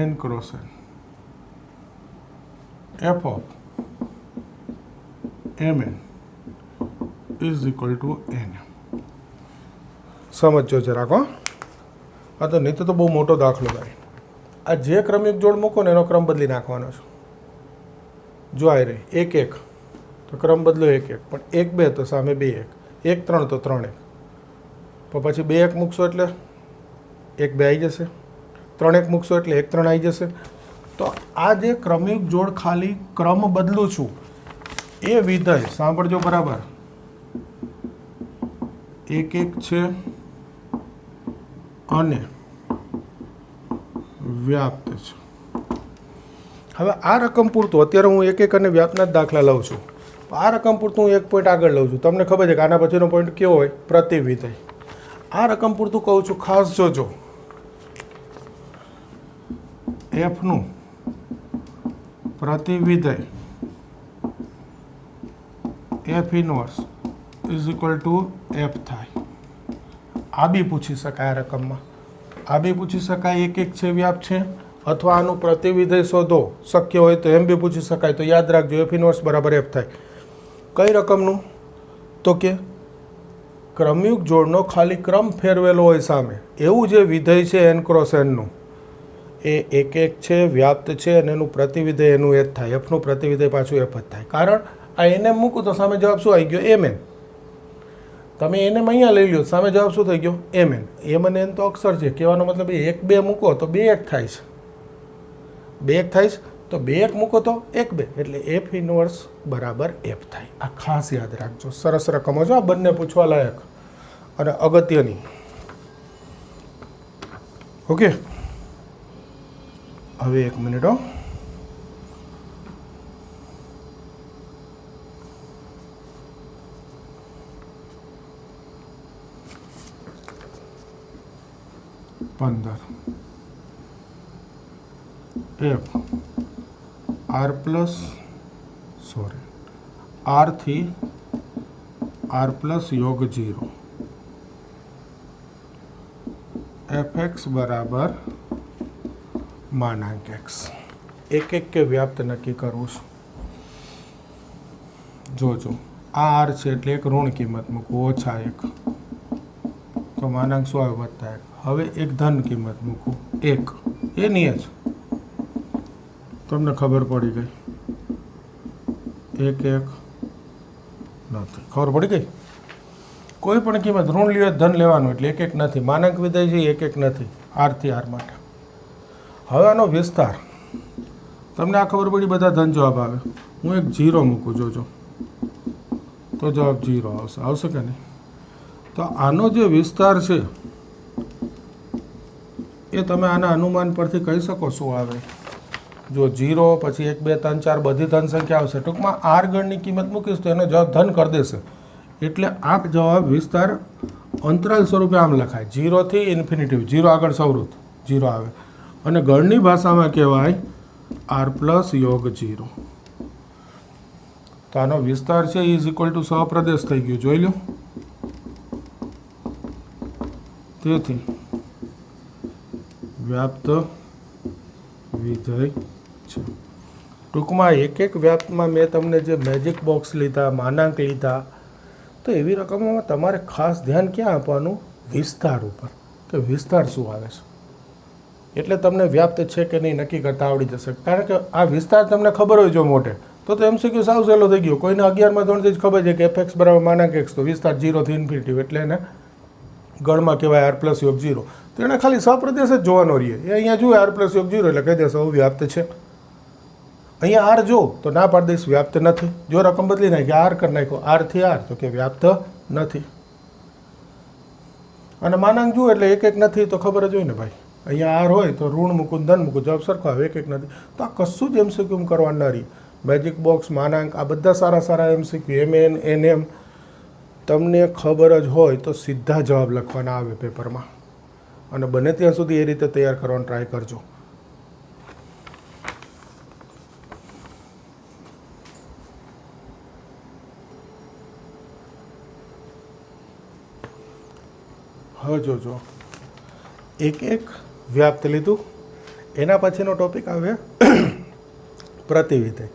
[SPEAKER 1] n cross n f of mn is equal to n. સમજો જરાક હો. હા તો નહીં તો બહુ મોટો દાખલો થાય. આ જે ક્રમિક જોડ મૂકો ને એનો ક્રમ બદલી નાખવાનો છે. જો આ રહી 1 1 તો ક્રમ બદલો 1 1, પણ 1 2 તો સામે 2 1, 1 3 તો 3 1, પણ પછી 2 1 મૂકશો એટલે 1 2 આવી જશે, 3 1 મૂકશો એટલે 1 3 આવી જશે. તો આ જે ક્રમિક જોડ ખાલી ક્રમ બદલું છું એ વિધેય સાંભળજો બરાબર 1 1 છે અને વ્યાપ્ત છે. હવે આ રકમ પૂરતું અત્યારે હું 1 1 અને વ્યાપ્તના જ દાખલા લઉં છું. આ રકમ પૂરતું હું એક પોઈન્ટ આગળ લઉં છું. તમને ખબર છે કે આના પછીનો પોઈન્ટ કેવો હોય? પ્રતિવિધેય. આ રકમ પૂરતું કહું છું, ખાસ જોજો. એફનું પ્રતિવિધેય f inverse is equal to f થાય. આ બી પૂછી શકાય આ રકમમાં. આ બી પૂછી શકાય 1 1 છે વ્યાપ્ત છે, અથવા આનું પ્રતિવિધેય શોધો શક્ય હોય તો એમ બી પૂછી શકાય. તો યાદ રાખજો એફ ઇનવર્સ બરાબર એફ થાય. કઈ રકમનું? તો કે ક્રમયુક્ત જોડનો ખાલી ક્રમ ફેરવેલો હોય સામે એવું જે વિધેય છે n ક્રોસ nનું એ 1 1 છે, વ્યાપ્ત છે અને એનું પ્રતિવિધેય એનું એ જ થાય. એફનું પ્રતિવિધેય પાછું એફ જ થાય. કારણ આ એને મૂકું તો સામે જવાબ શું આવી ગયો? mn. તમે એને અહીંયા લઈ લ્યો, સામે જવાબ શું થઈ ગયો? mn. m અને n તો અક્ષર છે. કહેવાનો મતલબ 1 2 મૂકો તો 2 1 થાય છે, 2 1 થાય છે. તો 2 1 મૂકો તો 1 2, એટલે એફ ઇનવર્સ બરાબર એફ થાય. આ ખાસ યાદ રાખજો. સરસ રકમો છો આ બંને, પૂછવા લાયક અને અગત્યની. ઓકે, હવે 1 મિનિટ હો. એફ આર પ્લસ આર થી આર પ્લસ યોગ 0 એફ એક્સ બરાબર માનાંક એક્સ. 1 1 કે વ્યાપ્ત નક્કી કરવું છે. જોજો આ આર છે એટલે એક ઋણ કિંમત મૂકવું, ઓછા 1 તો માનાંક શું આવે? વત્તા 1. હવે એક ધન કિંમત મૂકું 1, એની જ તમને ખબર પડી ગઈ. 1 1 નથી, ખબર પડી ગઈ. કોઈ પણ કિંમત ઋણ લ્યો ધન લેવાનું, એટલે 1 1 નથી. માનાંક વિધેય છે 1 1 નથી, આર થી આર માટે. હવે આનો વિસ્તાર તમને આ ખબર પડી, બધા ધન જવાબ આવે. હું એક 0 મૂકું, જોજો તો જવાબ 0 આવશે. આવશે કે નહીં? તો આનો જે વિસ્તાર છે એ તમે આના અનુમાન પરથી કહી શકો શું આવે. જો 0 પછી 1 2 3 4 બધી ધન સંખ્યા આવશે. ટૂંકમાં આર ગણની કિંમત મૂકીશ તો એનો જવાબ ધન કરી દેશે. એટલે આ જવાબ વિસ્તાર અંતરાલ સ્વરૂપે આમ લખાય, 0 થી ઇન્ફિનિટી. 0 આગળ સવૃત 0 આવે અને ગણની ભાષામાં કહેવાય આર પ્લસ યોગ 0. તો આનો વિસ્તાર છે ઇઝ ઇક્વલ ટુ સહપ્રદેશ થઈ ગયું. જોઈ લો. તેથી વ્યાપ્ત વિધેય છે. ટૂંકમાં 1 1 વ્યાપ્તમાં મેં તમને જે મેજિક બોક્સ લીધા, માનાંક લીધા, તો એવી રકમોમાં તમારે ખાસ ધ્યાન ક્યાં આપવાનું? વિસ્તાર ઉપર, કે વિસ્તાર શું આવે છે. એટલે તમને વ્યાપ્ત છે કે નહીં નક્કી કરતા આવડી જશે. કારણ કે આ વિસ્તાર તમને ખબર હોય જો મોટે તો એમસીક્યુ સાવ સહેલો થઈ ગયો. કોઈને 11માં ધોરણથી જ ખબર છે કે એફ એક્સ બરાબર માનાંક એક્સ, તો વિસ્તાર 0 થી ઇન્ફિનિટી, એટલે એને ગણમાં કહેવાય આર પ્લસ યોગ 0. તો એને ખાલી સપ્રદેશ જ જોવાનો રહીએ. એ અહીંયા જુએ આર પ્લસ યોગ 0 એટલે કહી દેશે વ્યાપ્ત છે. અહીંયા આર જો તો ના પાડી દઈશ વ્યાપ્ત નથી. જો રકમ બદલી નાખી, આર કરી નાખ્યો આર થી આર, તો કે વ્યાપ્ત નથી. અને માનાંક જુઓ એટલે 1 1 નથી તો ખબર જ હોય ને ભાઈ. અહીંયા આર હોય તો ઋણ મૂકું ધન મૂકું, જવાબ સરખો આવે. 1 1 નથી તો આ કશું જ એમસીક્યુ કરવા ન રહી. મેજિક બોક્સ, માનાંક આ બધા સારા સારા એમસીક્યુ, એમએન એનએમ તમને ખબર જ હોય તો સીધા જવાબ લખવાના આવે પેપરમાં. અને બને ત્યાં સુધી એ રીતે તૈયાર કરવાનો ટ્રાય કરજો. હવે જોજો, એક એક વ્યાપ્ત લીધું, એના પછીનો ટોપિક આવે પ્રતિવિધેય.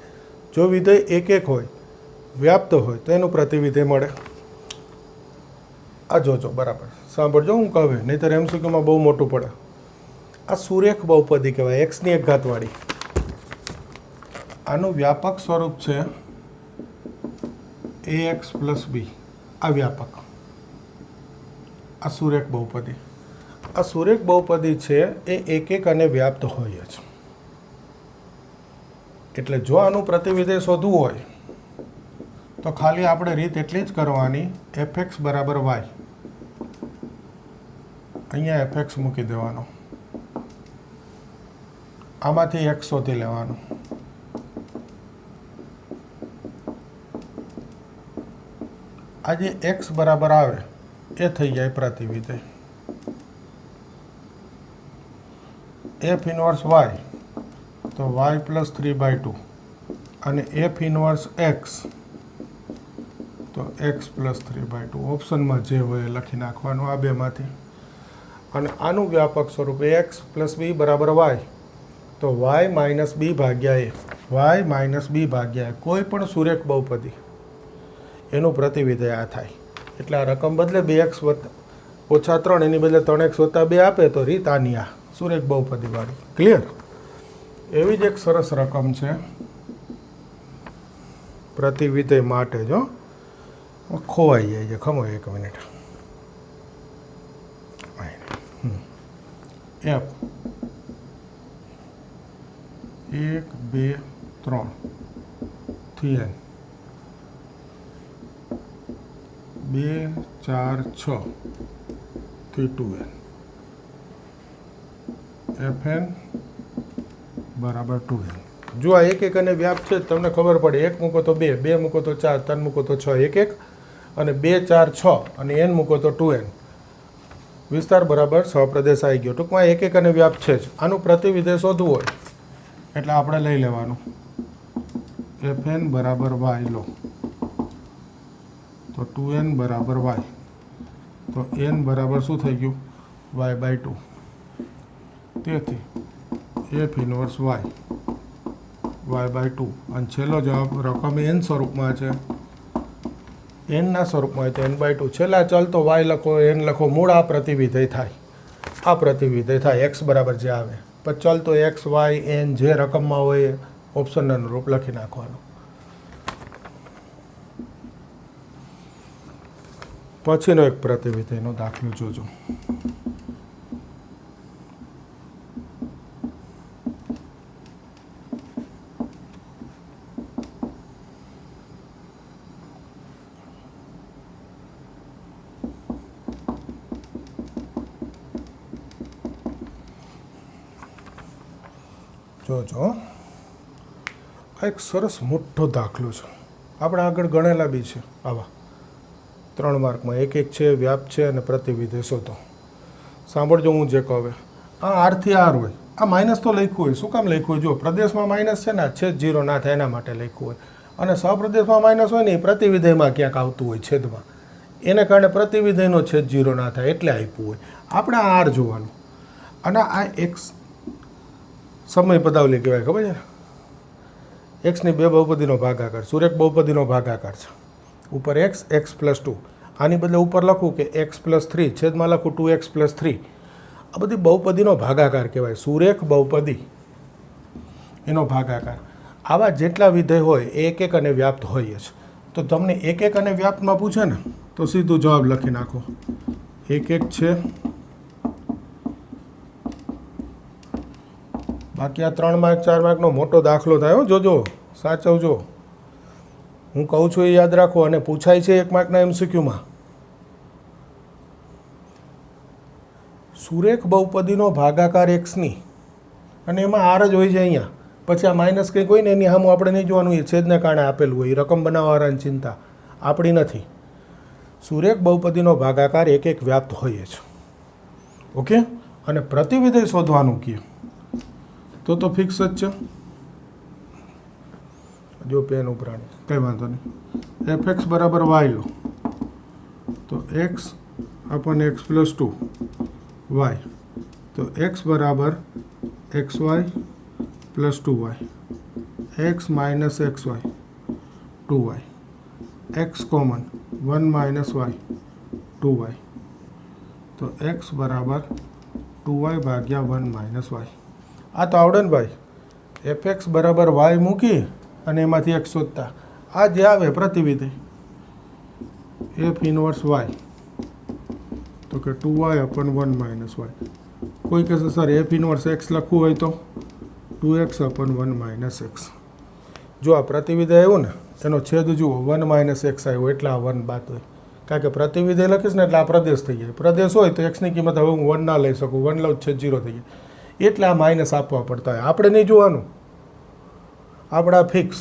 [SPEAKER 1] જો વિધેય એક એક હોય, વ્યાપ્ત હોય, તો એનું પ્રતિવિધેય મળે. આ જોજો બરાબર સાંભળજો, હું કહે નહીંતર એમસીક્યુમાં બહુ મોટું પડે. આ સુરેખ બહુપદી કહેવાય, એક્સની એક ઘાતવાળી. આનું વ્યાપક સ્વરૂપ છે ax + b. આ વ્યાપક, આ સુરેખ બહુપદી. આ સુરેખ બહુપદી છે એ એક એક અને વ્યાપ્ત હોય જ. એટલે જો આનું પ્રતિવિધેય શોધવું હોય તો ખાલી આપણે રીત એટલી જ કરવાની, fx = y. અહીંયા fx મૂકી દેવાનો, આમાંથી x શોધી લેવાનું. આ જે x બરાબર આવે એ થઈ જાય પ્રતિવિધેય. f ઇન્વર્સ y તો y + 3/2 અને f ઇન્વર્સ x તો x + 3/2. ઓપ્શનમાં જે હોય એ લખી નાખવાનું આ બેમાંથી. અને આનું વ્યાપક સ્વરૂપ x + b = y તો y - b ભાગ્યા a, y - b ભાગ્યા a. કોઈ પણ સુરેખ બહુપદી એનું પ્રતિવિધેય આ થાય. એટલે આ રકમ બદલે 2x - 3 એની બદલે 3x + 2 આપે તો રીત આની આ સુરેખ બહુપદીવાળી. ક્લિયર? એવી જ એક સરસ રકમ છે પ્રતિવિધેય માટે. જો ખોવાઈ જાય છે, ખમો એક મિનિટ. f 1 2 3 થી n 2 4 6 થી 2n fn = 2n. જો આ એક એક અને વ્યાપ છે તમને ખબર પડે. 1 મૂકો તો 2, 2 મૂકો તો 4, 3 મૂકો તો 6, 1 1 અને 2 4 6 અને n મૂકો તો 2n. વિસ્તાર બરાબર સહપ્રદેશ આવી ગયો. ટૂંકમાં એક એક અને વ્યાપ છે જ. આનું પ્રતિવિધેય શોધવું હોય એટલે આપણે લઈ લેવાનું fn = y લો તો 2n = y તો n બરાબર શું થઈ ગયું? y/2. તેથી f ઇન્વર્સ y y/2. અને છેલ્લો જવાબ રકમ n સ્વરૂપમાં છે, nના સ્વરૂપમાં હોય તો n/2. છેલ્લા ચલ તો y લખો, n લખો, મૂળ આ પ્રતિવિધેય થાય. આ પ્રતિવિધેય થાય x બરાબર જે આવે. પણ ચલ તો x y n જે રકમમાં હોય ઓપ્શનના અનુરૂપ લખી નાખવાનું. પછીનો એક પ્રતિવિધેયનો દાખલો જોજો. જોજો, આ એક સરસ મોટો દાખલો છે. આપણે આગળ ગણેલા બી છે આવા 3 માર્કમાં. એક એક છે, વ્યાપ છે અને પ્રતિવિધેય શોધો. સાંભળજો હું જે કહું. આ આરથી આર હોય, આ માઇનસ તો લખ્યું હોય. શું કામ લખ્યું હોય? જો પ્રદેશમાં માઇનસ છે ને, છેદ 0 ના થાય એના માટે લખ્યું હોય. અને સહપ્રદેશમાં માઇનસ હોય ને એ પ્રતિવિધેયમાં ક્યાંક આવતું હોય છેદમાં, એને કારણે પ્રતિવિધેયનો છેદ 0 ના થાય એટલે આપ્યું હોય. આપણે આ આર જોવાનું. અને આ x સમય પદાવલી કહેવાય, ખબર છે? એક્સની બે બહુપદીનો ભાગાકાર, સુરેખ બહુપદીનો ભાગાકાર છે. ઉપર x + 2. આની બદલે ઉપર લખું કે x + 3, છેદમાં લખું 2x + 3. આ બધી બહુપદીનો ભાગાકાર કહેવાય. સુરેખ બહુપદી એનો ભાગાકાર. આવા જેટલા વિધેય હોય એ એક એક અને વ્યાપ્ત હોય જ. તો તમને એક એક અને વ્યાપ્તમાં પૂછે ને તો સીધું જવાબ લખી નાખો. એક એક છે, બાકી આ 3 માર્ક 4 માર્કનો મોટો દાખલો થાય. જોજો, સાચવજો. હું કહું છું એ યાદ રાખો. અને પૂછાય છે 1 માર્કના MCQમાં. સુરેખ બહુપદીનો ભાગાકાર એક્સની અને એમાં આર જ હોય છે અહીંયા. પછી આ માઇનસ કંઈક હોય ને એની સામું આપણે નહીં જોવાનું. એ છેદને કારણે આપેલું હોય. એ રકમ બનાવવાની ચિંતા આપણી નથી. સુરેખ બહુપદીનો ભાગાકાર એક એક વ્યાપ્ત હોય છે. ઓકે? અને પ્રતિવિધેય શોધવાનું કહે તો ફિક્સ જ છે. જો પેન ઉપરાણી કંઈ વાંધો નહીં. fx = y લો તો x अपन एक्स प्लस 2 वाई, तो एक्स बराबर x y plus 2 y, x minus x y 2 y, x common 1 minus y 2 y, तो एक्स बराबर 2 वाई भाग्या 1 माइनस वाई। आ तो आवड़े ने भाई, एफ एक्स बराबर वाई मूकी अने एमांथी एक्स शोधता आ जे आवे प्रतिविधि एफ इनवर्स वाई, तो कि 2 वाई अपन 1 माइनस वाई। कोई कहे सर एफ इनवर्स एक्स लखવું હોય तो 2x अपन 1 माइनस एक्स। जो आ प्रतिविधि आव्यो ने एनो छेद जुओ 1 माइनस एक्स आव्यो એટલે આ 1 बात હોય, કારણ કે प्रतिविधि લખીશ ને એટલે આ પ્રદેશ થઈ જાય। પ્રદેશ હોય તો x ની કિંમત હવે હું 1 ના લઈ શકું, 1 લઉં છેદ 0 થઈ જાય, એટલે આ માઇનસ આપવા પડતા હોય। આપણે નહીં જોવાનું, આપણા ફિક્સ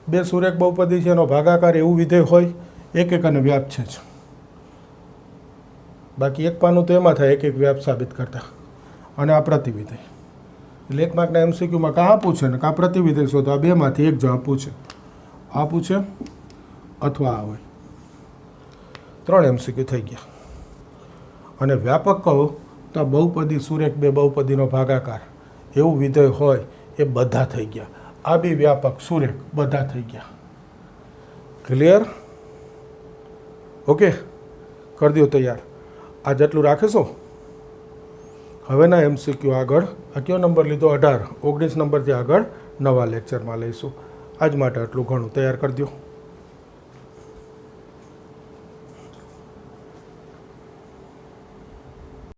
[SPEAKER 1] બે સુરેખ બહુપદી છે એનો ભાગાકાર એવું વિધેય હોય એક એક અને વ્યાપ છે જ, બાકી એક પાનું તો એમાં થાય એક એક વ્યાપ સાબિત કરતા। અને આ પ્રતિવિધેય એટલે એક માર્કના એમસીક્યુમાં કાં પૂછે ને કાં પ્રતિવિધેય શોધો, આ બેમાંથી એક જવાબ પૂછે, આ પૂછે અથવા આ હોય। 3 એમસીક્યુ થઈ ગયા। અને વ્યાપક કહો તો બહુપદી સુરેખ બે બહુપદીનો ભાગાકાર એવું વિધેય હોય એ બધા થઈ ગયા। આ બી વ્યાપક સુરેખ બધા થઈ ગયા। ક્લિયર? ઓકે, કરી દો તૈયાર। આ જેટલું રાખીશું। હવેના એમસીક્યુ આગળ, આ કયો નંબર લીધો? 18, 19 નંબરથી આગળ નવા લેક્ચરમાં લઈશું। આજ માટે આટલું ઘણું તૈયાર કરી દો।